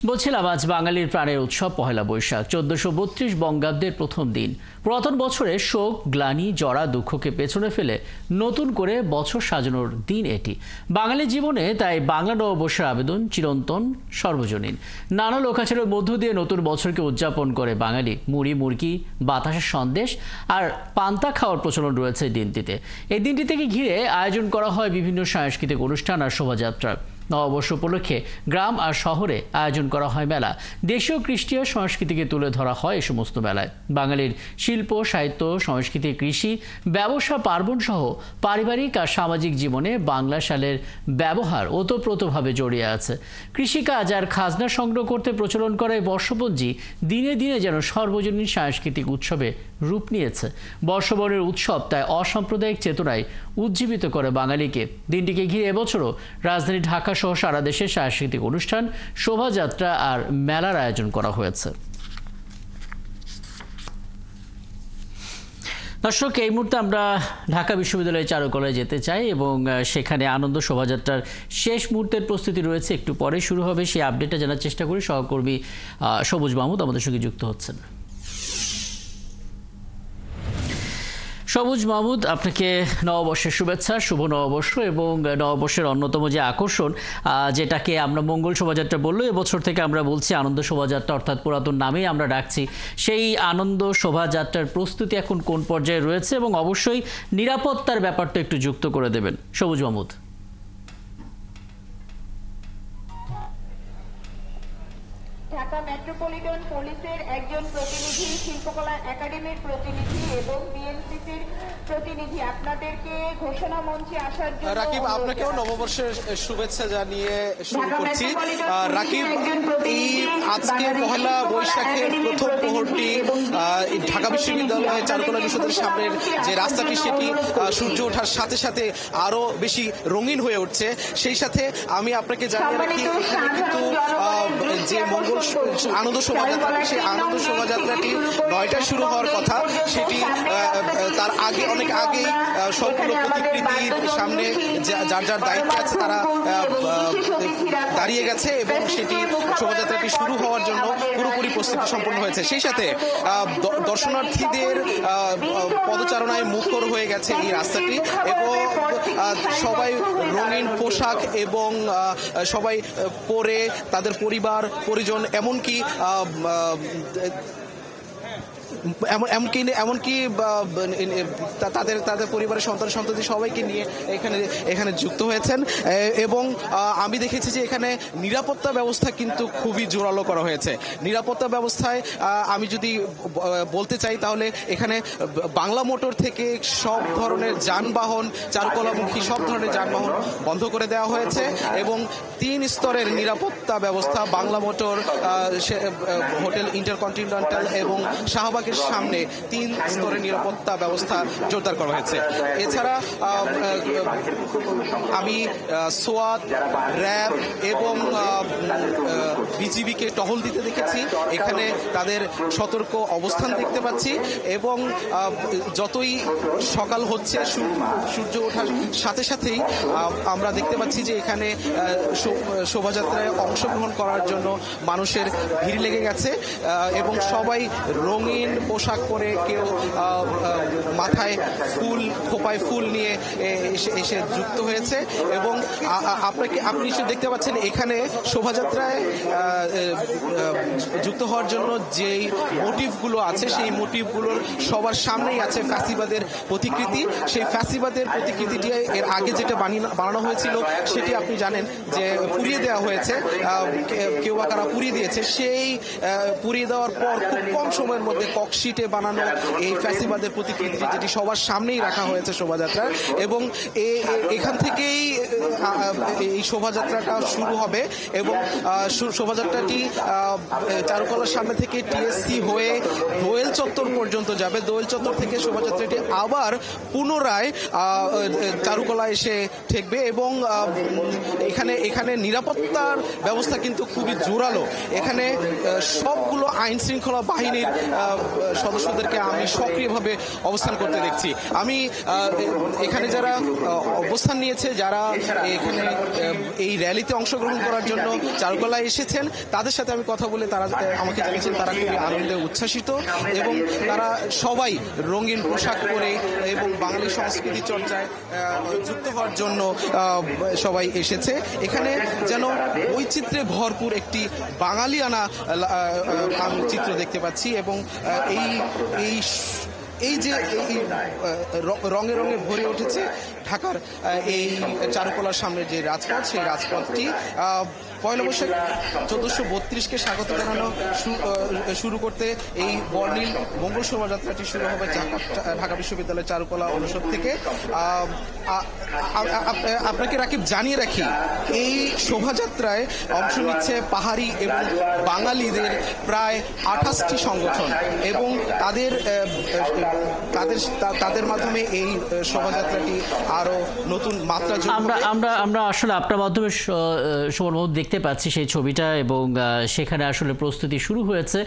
বলছিলাম আজ বাঙালির প্রাণের উৎসব পহেলা বৈশাখ ১৪৩২ বঙ্গাব্দের প্রথম দিন। পুরাতন বছরে শোক, গ্লানি, জরা, দুঃখকে পেছনে ফেলে নতুন করে বছর সাজানোর দিন এটি। বাঙালির জীবনে তাই বাংলা নববর্ষের আবেদন চিরন্তন, সর্বজনীন। নানা লোকাচারের মধ্য দিয়ে নতুন বছরকে উদযাপন করে বাঙালি। মুড়ি, মুরগি, বাতাসের সন্দেশ আর পান্তা খাওয়ার প্রচলন রয়েছে এই দিনটিতে। এই দিনটি থেকে ঘিরে আয়োজন করা হয় বিভিন্ন সাংস্কৃতিক অনুষ্ঠান আর শোভাযাত্রা। নববর্ষ উপলক্ষে গ্রাম আর শহরে আয়োজন করা হয় মেলা। দেশীয় খ্রিস্টীয় সংস্কৃতিকে তুলে ধরা হয় এই সমস্ত মেলায়। বাঙালির শিল্প, সাহিত্য, সংস্কৃতি, কৃষি, ব্যবসা, পার্বণ সহ পারিবারিক আর সামাজিক জীবনে বাংলা সালের ব্যবহার ওতপ্রোতভাবে জড়িয়ে আছে। কৃষিকাজ আর খাজনা সংগ্রহ করতে প্রচলন করা এই বর্ষপঞ্জি দিনে দিনে যেন সর্বজনীন সাংস্কৃতিক উৎসবে রূপ নিয়েছে। বর্ষবরণের উৎসব তাই অসাম্প্রদায়িক চেতনায় উজ্জীবিত করে বাঙালিকে। দিনটিকে ঘিরে এবছরও রাজধানী ঢাকা সহ সারা দেশে সাংস্কৃতিক অনুষ্ঠান, শোভাযাত্রা আর মেলার আয়োজন করা হয়েছে। দর্শক, এই মুহূর্তে আমরা ঢাকা বিশ্ববিদ্যালয়ের চারুকলায় যেতে চাই এবং সেখানে আনন্দ শোভাযাত্রার শেষ মুহূর্তের প্রস্তুতি রয়েছে। একটু পরে শুরু হবে, সেই আপডেটটা জানার চেষ্টা করি। সহকর্মী সবুজ মাহমুদ আমাদের সঙ্গে যুক্ত হচ্ছেন। সবুজ মাহমুদ, আপনাকে নববর্ষের শুভেচ্ছা, শুভ নববর্ষ। এবং নববর্ষের অন্যতম যে আকর্ষণ, যেটাকে আমরা মঙ্গল শোভাযাত্রা বললো, এবছর থেকে আমরা বলছি আনন্দ শোভাযাত্রা, অর্থাৎ পুরাতন নামেই আমরা ডাকছি। সেই আনন্দ শোভাযাত্রার প্রস্তুতি এখন কোন পর্যায়ে রয়েছে এবং অবশ্যই নিরাপত্তার ব্যাপারটা একটু যুক্ত করে দেবেন সবুজ মাহমুদ। ঢাকা মেট্রোপলিটন পুলিশের একজন প্রতিনিধি, শিল্পকলা একাডেমির প্রতিনিধি এবং বিএনসিসির প্রতিনিধি আপনাদেরকে ঘোষণা মঞ্চে আসার জন্য। রাকিব, আপনাকেও নববর্ষের শুভেচ্ছা জানিয়ে শুরু করছি। রাকিব, এই আজকে পহেলা বৈশাখের প্রথম প্রহরটি ঢাকা বিশ্ববিদ্যালয় চারুকলা বিশ্ববিদ্যালয়ের সামনের যে রাস্তাটি, সেটি সূর্য ওঠার সাথে সাথে আরো বেশি রঙিন হয়ে উঠছে। সেই সাথে আমি আপনাকে জানিয়ে রাখি, এখানে কিন্তু যে মঙ্গল আনন্দ শোভাযাত্রা, সেই আনন্দ শোভাযাত্রাটি 9টায় শুরু হওয়ার কথা। সেটি তার আগে, অনেক আগেই সবগুলো প্রতিকৃতির সামনে যার যার দায়িত্ব আছে তারা দাঁড়িয়ে গেছে এবং সেটি শোভাযাত্রাটি শুরু হওয়ার জন্য পুরোপুরি প্রস্তুতি সম্পন্ন হয়েছে। সেই সাথে দর্শনার্থীদের পদচারণায় মুখর হয়ে গেছে এই রাস্তাটি এবং সবাই রঙিন পোশাক এবং সবাই পরে তাদের পরিবার পরিজন এমনকি তাদের পরিবারের সন্তান-সন্ততি সবাইকে নিয়ে এখানে যুক্ত হয়েছেন। এবং আমি দেখেছি যে এখানে নিরাপত্তা ব্যবস্থা কিন্তু খুবই জোরালো করা হয়েছে। নিরাপত্তা ব্যবস্থায় আমি যদি বলতে চাই তাহলে এখানে বাংলা মোটর থেকে সব ধরনের যানবাহন, চারুকলামুখী সব ধরনের যানবাহন বন্ধ করে দেওয়া হয়েছে এবং 3 স্তরের নিরাপত্তা ব্যবস্থা বাংলা মোটর, হোটেল ইন্টারকন্টিনেন্টাল এবং শাহবাগের সামনে 3 স্তরের নিরাপত্তা ব্যবস্থা জোরদার করা হয়েছে। এছাড়া আমি সোয়াত, র্যাব এবং বিজিবিকে টহল দিতে দেখেছি। এখানে তাদের সতর্ক অবস্থান দেখতে পাচ্ছি এবং যতই সকাল হচ্ছে, সূর্য ওঠার সাথে সাথেই আমরা দেখতে পাচ্ছি যে এখানে শোভাযাত্রায় অংশগ্রহণ করার জন্য মানুষের ভিড় লেগে গেছে এবং সবাই রঙিন পোশাক পরে, কেউ মাথায় ফুল, খোপায় ফুল নিয়ে এসে যুক্ত হয়েছে এবং আপনি নিশ্চয়ই দেখতে পাচ্ছেন এখানে শোভাযাত্রায় যুক্ত হওয়ার জন্য যেই মোটিভগুলো আছে, সেই মোটিভগুলোর সবার সামনেই আছে ফ্যাসিবাদের প্রতিকৃতি। সেই ফ্যাসিবাদের প্রতিকৃতিটি এর আগে যেটা বানানো হয়েছিল সেটি আপনি জানেন যে পুড়িয়ে দেওয়া হয়েছে, কেউ বা কারা পুড়িয়ে দিয়েছে। সেই পুড়িয়ে দেওয়ার পর খুব কম সময়ের মধ্যে ককশিটে বানানো এই ফ্যাসিবাদের প্রতিকৃতি, যেটি সবার সামনেই রাখা হয়েছে শোভাযাত্রার, এবং এখান থেকেই এই শোভাযাত্রাটা শুরু হবে এবং শোভাযাত্রাটি চারুকলার সামনে থেকে টিএসসি হয়ে দোয়েল চত্বর পর্যন্ত যাবে। দোয়েল চত্বর থেকে শোভাযাত্রাটি আবার পুনরায় চারুকলা এসে ঠেকবে এবং এখানে নিরাপত্তার ব্যবস্থা কিন্তু খুবই জোরালো। এখানে সবগুলো আইন শৃঙ্খলা বাহিনীর সদস্যদেরকে আমি সক্রিয়ভাবে অবস্থান করতে দেখছি। আমি এখানে যারা অবস্থান নিয়েছে, যারা এখানে এই র্যালিতে অংশগ্রহণ করার জন্য চারুকলায় এসেছেন, তাদের সাথে আমি কথা বলে তারা আমাকে জানিয়েছেন তারা খুবই আনন্দে উচ্ছ্বাসিত এবং তারা সবাই রঙিন পোশাক পরে এবং বাঙালি সংস্কৃতি চর্চায় যুক্ত হওয়ার জন্য সবাই এসেছে। এখানে যেন বৈচিত্র্যে ভরপুর একটি বাঙালিয়ানা আমি চিত্র দেখতে পাচ্ছি এবং এই যে রঙে রঙে ভরে উঠেছে ঢাকার এই চারুকলার সামনে যে রাজপথ, সেই রাজপথটি পয়লা বৈশাখ 1432কে স্বাগত জানানো শুরু করতে এই বর্ণিল মঙ্গল শোভাযাত্রাটি শুরু হবে ঢাকা বিশ্ববিদ্যালয়ের চারুকলা অনুষদ থেকে। আপনাকে রাকিব জানিয়ে রাখি, এই শোভাযাত্রায় অংশ নিচ্ছে পাহাড়ি এবং বাঙালিদের প্রায় 28টি সংগঠন এবং তাদের মাধ্যমে এই শোভাযাত্রাটি আরো নতুন মাত্রা যোগ হবে। আমরা আসলে আপনার মাধ্যমে দেখতে পাচ্ছি সেই ছবিটা এবং সেখানে আসলে প্রস্তুতি শুরু হয়েছে।